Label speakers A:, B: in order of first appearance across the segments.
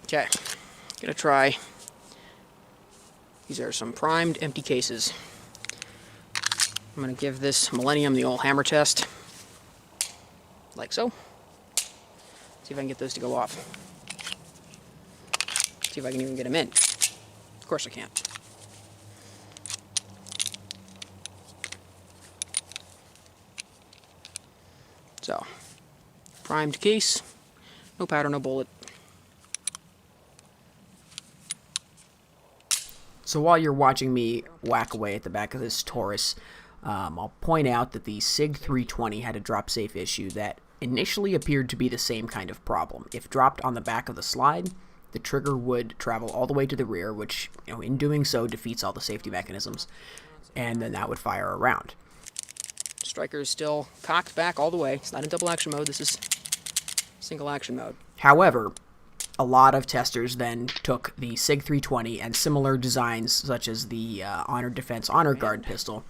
A: Okay, gonna try. These are some primed empty cases. I'm gonna give this Millennium the old hammer test, like so. See if I can get those to go off. See if I can even get them in. Of course I can't. So, primed case, no powder, no bullet. So while you're watching me whack away at the back of this Taurus, I'll point out that the SIG 320 had a drop safe issue that initially appeared to be the same kind of problem. If dropped on the back of the slide, the trigger would travel all the way to the rear, which, in doing so defeats all the safety mechanisms, and then that would fire a round. Striker is still cocked back all the way. It's not in double action mode, this is single action mode. However, a lot of testers then took the SIG 320 and similar designs, such as the Honor Defense Honor Guard pistol,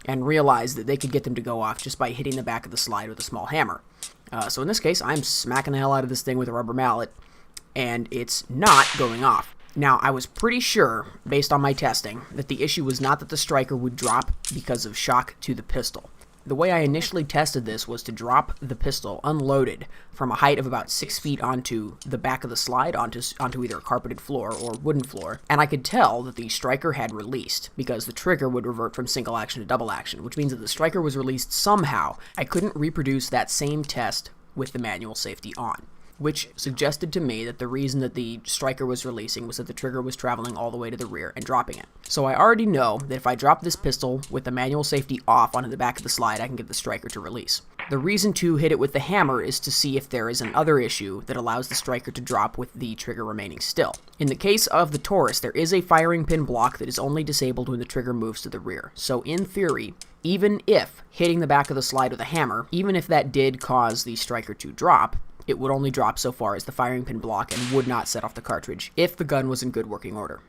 A: and realized that they could get them to go off just by hitting the back of the slide with a small hammer. So in this case, I'm smacking the hell out of this thing with a rubber mallet, and it's not going off. Now, I was pretty sure, based on my testing, that the issue was not that the striker would drop because of shock to the pistol. The way I initially tested this was to drop the pistol unloaded from a height of about 6 feet onto the back of the slide, onto either a carpeted floor or wooden floor, and I could tell that the striker had released because the trigger would revert from single action to double action, which means that the striker was released somehow. I couldn't reproduce that same test with the manual safety on, which suggested to me that the reason that the striker was releasing was that the trigger was traveling all the way to the rear and dropping it. So I already know that if I drop this pistol with the manual safety off onto the back of the slide, I can get the striker to release. The reason to hit it with the hammer is to see if there is another issue that allows the striker to drop with the trigger remaining still. In the case of the Taurus, there is a firing pin block that is only disabled when the trigger moves to the rear. So in theory, even if hitting the back of the slide with a hammer, even if that did cause the striker to drop, it would only drop so far as the firing pin block and would not set off the cartridge if the gun was in good working order.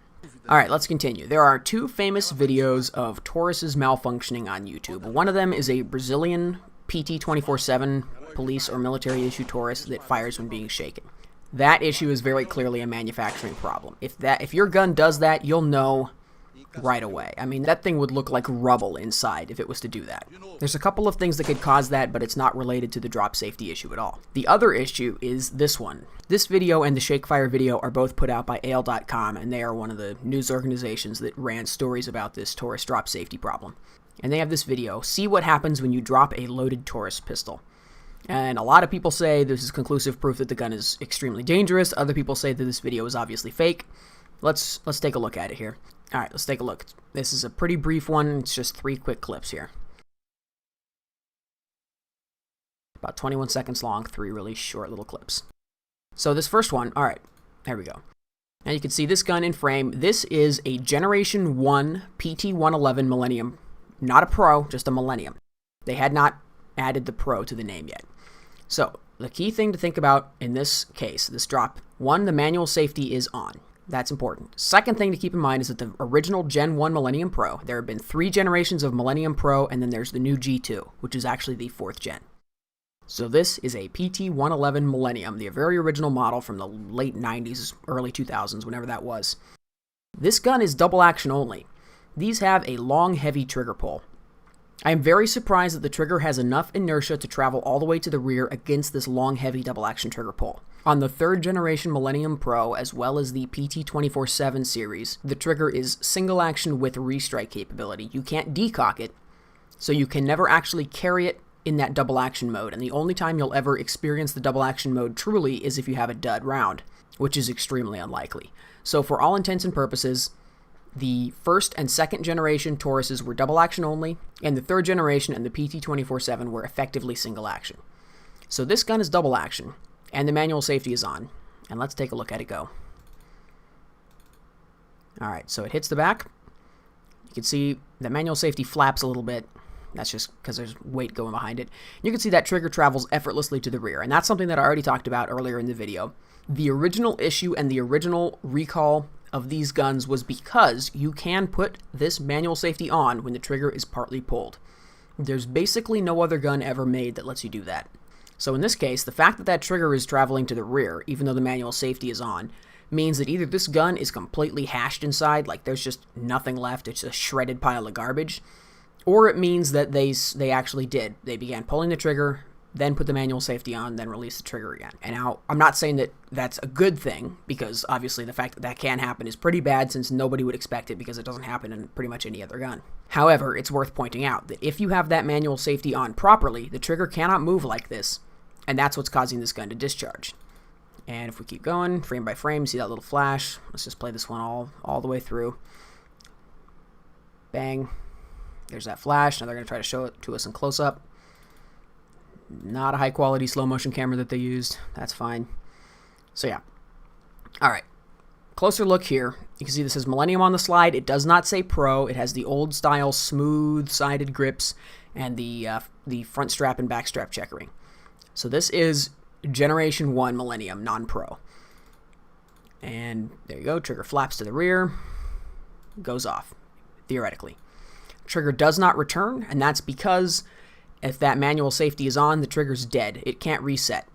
A: Alright, let's continue. There are two famous videos of Taurus's malfunctioning on YouTube. One of them is a Brazilian PT 24/7 police or military issue Taurus that fires when being shaken. That issue is very clearly a manufacturing problem. If your gun does that, you'll know right away. I mean, that thing would look like rubble inside if it was to do that. There's a couple of things that could cause that, but it's not related to the drop safety issue at all. The other issue is this one. This video and the Shakefire video are both put out by AIL.com, and they are one of the news organizations that ran stories about this Taurus drop safety problem. And they have this video, see what happens when you drop a loaded Taurus pistol. And a lot of people say this is conclusive proof that the gun is extremely dangerous. Other people say that this video is obviously fake. Let's take a look at it here. Alright, let's take a look. This is a pretty brief one. It's just 3 quick clips here. About 21 seconds long, 3 really short little clips. So this first one, alright, there we go. Now you can see this gun in frame. This is a Generation 1 PT-111 Millennium. Not a Pro, just a Millennium. They had not added the Pro to the name yet. So the key thing to think about in this case, this drop, 1, the manual safety is on. That's important. Second thing to keep in mind is that the original Gen 1 Millennium Pro, there have been 3 generations of Millennium Pro, and then there's the new G2, which is actually the 4th gen. So this is a PT-111 Millennium, the very original model from the late 90s, early 2000s, whenever that was. This gun is double action only. These have a long, heavy trigger pull. I am very surprised that the trigger has enough inertia to travel all the way to the rear against this long, heavy double action trigger pull. On the 3rd generation Millennium Pro, as well as the PT 24/7 series, the trigger is single action with restrike capability. You can't decock it, so you can never actually carry it in that double action mode, and the only time you'll ever experience the double action mode truly is if you have a dud round, which is extremely unlikely. So for all intents and purposes, the 1st and 2nd generation Tauruses were double action only, and the 3rd generation and the PT 24/7 were effectively single action. So this gun is double action, and the manual safety is on, and let's take a look at it go. Alright, so it hits the back. You can see the manual safety flaps a little bit. That's just because there's weight going behind it. You can see that trigger travels effortlessly to the rear, and that's something that I already talked about earlier in the video. The original issue and the original recall of these guns was because you can put this manual safety on when the trigger is partly pulled. There's basically no other gun ever made that lets you do that. So in this case, the fact that that trigger is traveling to the rear, even though the manual safety is on, means that either this gun is completely hashed inside, like there's just nothing left, it's a shredded pile of garbage, or it means that they actually did. They began pulling the trigger, then put the manual safety on, then release the trigger again. And now, I'm not saying that that's a good thing, because obviously the fact that that can happen is pretty bad, since nobody would expect it, because it doesn't happen in pretty much any other gun. However, it's worth pointing out that if you have that manual safety on properly, the trigger cannot move like this, and that's what's causing this gun to discharge. And if we keep going, frame by frame, see that little flash? Let's just play this one all the way through. Bang. There's that flash. Now they're going to try to show it to us in close-up. Not a high-quality slow-motion camera that they used. That's fine. So yeah. All right. Closer look here. You can see this says Millennium on the slide. It does not say Pro. It has the old-style smooth-sided grips and the front strap and back strap checkering. So this is Generation 1 Millennium non-Pro. And there you go. Trigger flaps to the rear. Goes off, theoretically. Trigger does not return, and that's because if that manual safety is on, the trigger's dead. It can't reset.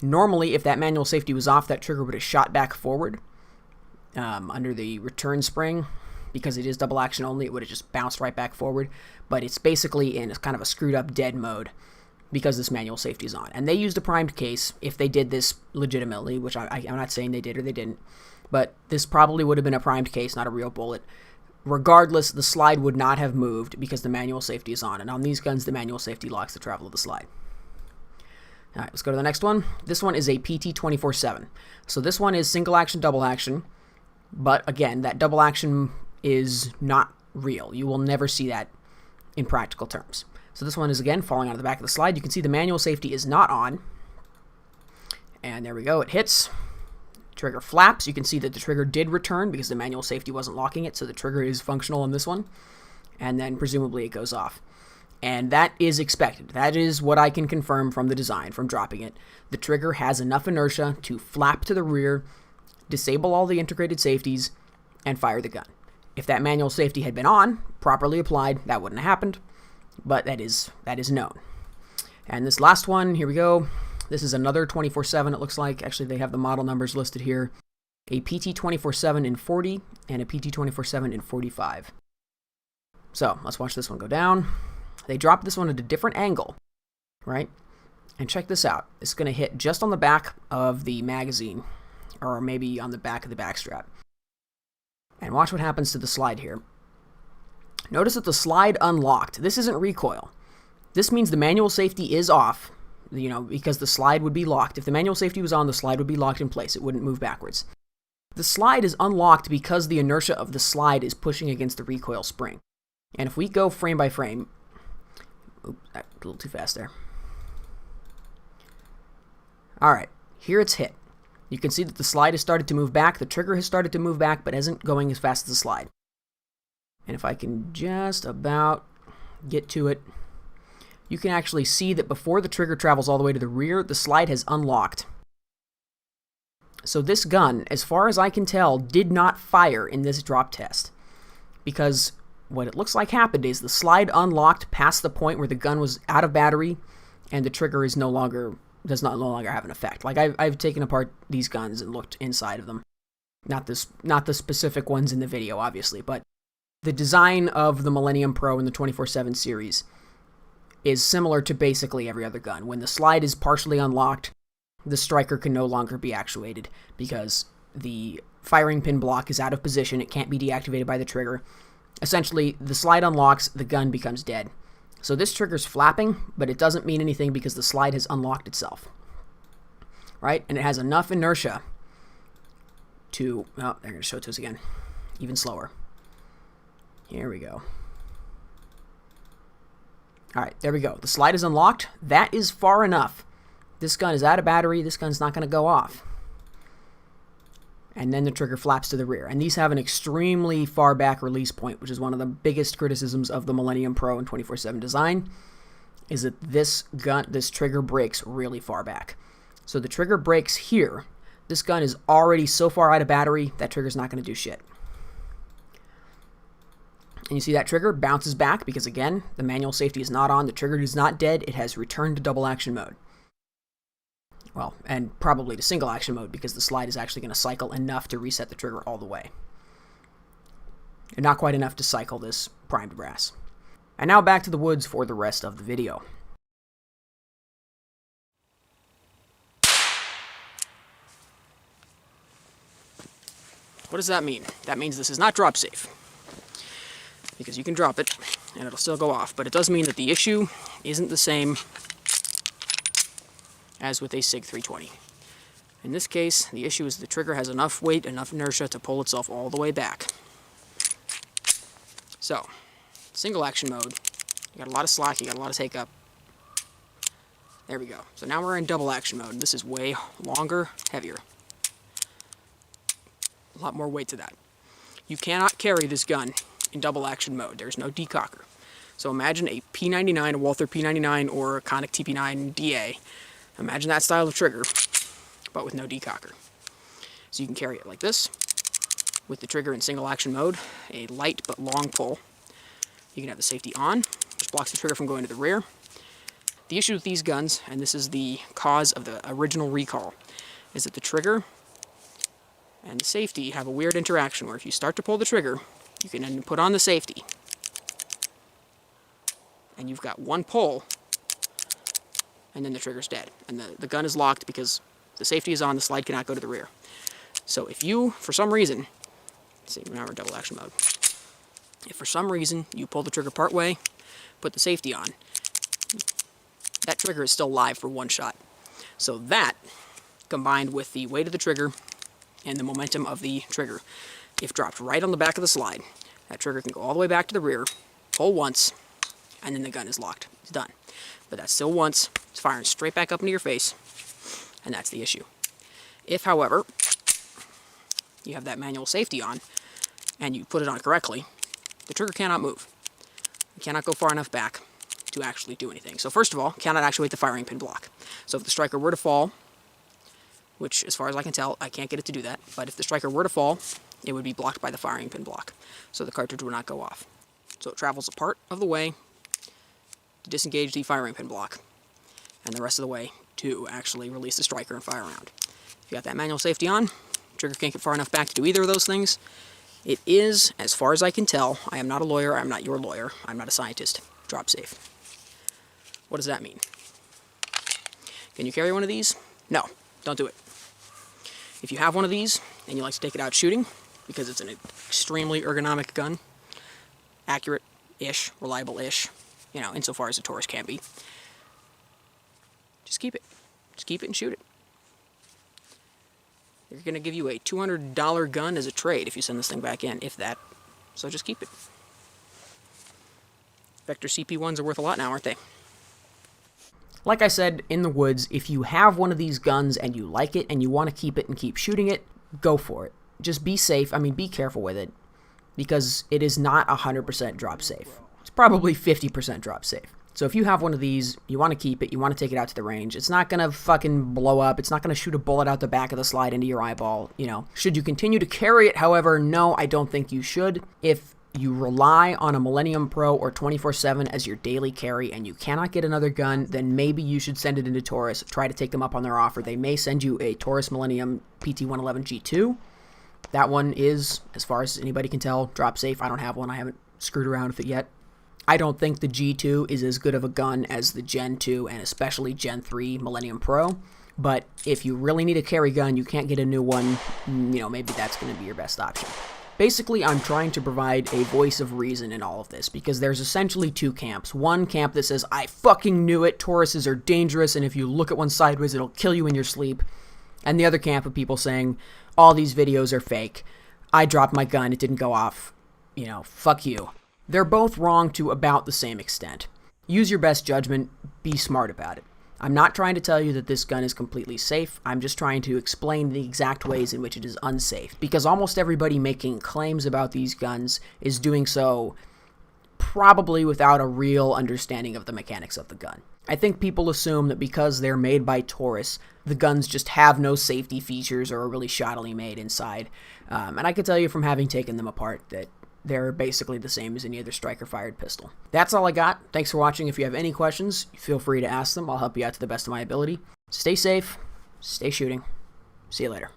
A: Normally, if that manual safety was off, that trigger would have shot back forward under the return spring. Because it is double action only, it would have just bounced right back forward. But it's basically in kind of a screwed up dead mode because this manual safety is on. And they used a primed case if they did this legitimately, which I'm not saying they did or they didn't. But this probably would have been a primed case, not a real bullet. Regardless, the slide would not have moved because the manual safety is on. And on these guns, the manual safety locks the travel of the slide. All right, let's go to the next one. This one is a PT 24/7. So this one is single action, double action. But again, that double action is not real. You will never see that in practical terms. So this one is, again, falling out of the back of the slide. You can see the manual safety is not on. And there we go. It hits. Trigger flaps. You can see that the trigger did return because the manual safety wasn't locking it. So the trigger is functional on this one. And then presumably it goes off. And that is expected. That is what I can confirm from the design, from dropping it. The trigger has enough inertia to flap to the rear, disable all the integrated safeties, and fire the gun. If that manual safety had been on, properly applied, that wouldn't have happened. But that is known. And this last one, here we go. This is another 24/7, it looks like. Actually, they have the model numbers listed here. A PT 24/7 in 40 and a PT 24/7 in 45. So let's watch this one go down. They dropped this one at a different angle, right? And check this out. It's going to hit just on the back of the magazine, or maybe on the back of the backstrap. And watch what happens to the slide here. Notice that the slide unlocked. This isn't recoil. This means the manual safety is off, because the slide would be locked. If the manual safety was on, the slide would be locked in place. It wouldn't move backwards. The slide is unlocked because the inertia of the slide is pushing against the recoil spring. And if we go frame by frame, oops, a little too fast there. All right, here it's hit. You can see that the slide has started to move back. The trigger has started to move back, but isn't going as fast as the slide. And if I can just about get to it, you can actually see that before the trigger travels all the way to the rear, the slide has unlocked. So this gun, as far as I can tell, did not fire in this drop test. Because what it looks like happened is the slide unlocked past the point where the gun was out of battery, and the trigger is no longer have an effect. Like I've taken apart these guns and looked inside of them. Not the specific ones in the video, obviously, but the design of the Millennium Pro and the 24/7 series is similar to basically every other gun. When the slide is partially unlocked, the striker can no longer be actuated because the firing pin block is out of position. It can't be deactivated by the trigger. Essentially, the slide unlocks, the gun becomes dead. So this trigger's flapping, but it doesn't mean anything because the slide has unlocked itself. Right? And it has enough inertia to... Oh, they're going to show it to us again. Even slower. Here we go. Alright, there we go. The slide is unlocked. That is far enough. This gun is out of battery. This gun's not going to go off. And then the trigger flaps to the rear. And these have an extremely far back release point, which is one of the biggest criticisms of the Millennium Pro and 24/7 design, is that this trigger breaks really far back. So the trigger breaks here. This gun is already so far out of battery, that trigger's not going to do shit. And you see that trigger bounces back because, again, the manual safety is not on. The trigger is not dead. It has returned to double action mode. Well, and probably to single action mode because the slide is actually going to cycle enough to reset the trigger all the way. And not quite enough to cycle this primed brass. And now back to the woods for the rest of the video. What does that mean? That means this is not drop safe. Because you can drop it and it'll still go off. But it does mean that the issue isn't the same as with a SIG 320. In this case, the issue is the trigger has enough weight, enough inertia to pull itself all the way back. So, single action mode, you got a lot of slack, you got a lot of take up. There we go. So now we're in double action mode. This is way longer, heavier. A lot more weight to that. You cannot carry this gun in double action mode. There's no decocker. So imagine a P99, a Walther P99, or a Conic TP9 DA. Imagine that style of trigger, but with no decocker. So you can carry it like this, with the trigger in single action mode, a light but long pull. You can have the safety on, which blocks the trigger from going to the rear. The issue with these guns, and this is the cause of the original recall, is that the trigger and the safety have a weird interaction where if you start to pull the trigger, you can then put on the safety, and you've got one pull, and then the trigger's dead. And the gun is locked because the safety is on, the slide cannot go to the rear. So if you, for some reason, let's see, now we're in double action mode. If for some reason you pull the trigger part way, put the safety on, that trigger is still live for one shot. So that, combined with the weight of the trigger and the momentum of the trigger, if dropped right on the back of the slide, that trigger can go all the way back to the rear, pull once, and then the gun is locked. It's done. But that's still once. It's firing straight back up into your face, and that's the issue. If, however, you have that manual safety on, and you put it on correctly, the trigger cannot move. It cannot go far enough back to actually do anything. So first of all, cannot actuate the firing pin block. So if the striker were to fall, which as far as I can tell, I can't get it to do that, but if the striker were to fall, it would be blocked by the firing pin block. So the cartridge would not go off. So it travels a part of the way to disengage the firing pin block, and the rest of the way to actually release the striker and fire around. If you got that manual safety on, trigger can't get far enough back to do either of those things. It is, as far as I can tell, I am not a lawyer, I'm not your lawyer, I'm not a scientist, drop safe. What does that mean? Can you carry one of these? No, don't do it. If you have one of these and you like to take it out shooting, because it's an extremely ergonomic gun, accurate-ish, reliable-ish, you know, insofar as a Taurus can be, just keep it. Just keep it and shoot it. They're going to give you a $200 gun as a trade if you send this thing back in, if that. So just keep it. Vector CP1s are worth a lot now, aren't they? Like I said, in the woods, if you have one of these guns and you like it and you want to keep it and keep shooting it, go for it. Just be safe. I mean, be careful with it, because it is not 100% drop safe. It's probably 50% drop safe. So if you have one of these, you want to keep it, you want to take it out to the range, it's not going to fucking blow up, it's not going to shoot a bullet out the back of the slide into your eyeball, you know. Should you continue to carry it, however, no, I don't think you should. If you rely on a Millennium Pro or 24/7 as your daily carry and you cannot get another gun, then maybe you should send it into Taurus, try to take them up on their offer. They may send you a Taurus Millennium PT111 G2. That one is, as far as anybody can tell, drop safe. I don't have one, I haven't screwed around with it yet. I don't think the G2 is as good of a gun as the Gen 2 and especially Gen 3 Millennium Pro, but if you really need a carry gun, you can't get a new one, you know, maybe that's going to be your best option. Basically, I'm trying to provide a voice of reason in all of this, because there's essentially two camps. One camp that says, I fucking knew it, Tauruses are dangerous, and if you look at one sideways, it'll kill you in your sleep. And the other camp of people saying, all these videos are fake. I dropped my gun, it didn't go off. You know, fuck you. They're both wrong to about the same extent. Use your best judgment, be smart about it. I'm not trying to tell you that this gun is completely safe, I'm just trying to explain the exact ways in which it is unsafe, because almost everybody making claims about these guns is doing so probably without a real understanding of the mechanics of the gun. I think people assume that because they're made by Taurus, the guns just have no safety features or are really shoddily made inside, and I can tell you from having taken them apart that they're basically the same as any other striker-fired pistol. That's all I got. Thanks for watching. If you have any questions, feel free to ask them. I'll help you out to the best of my ability. Stay safe, Stay shooting. See you later.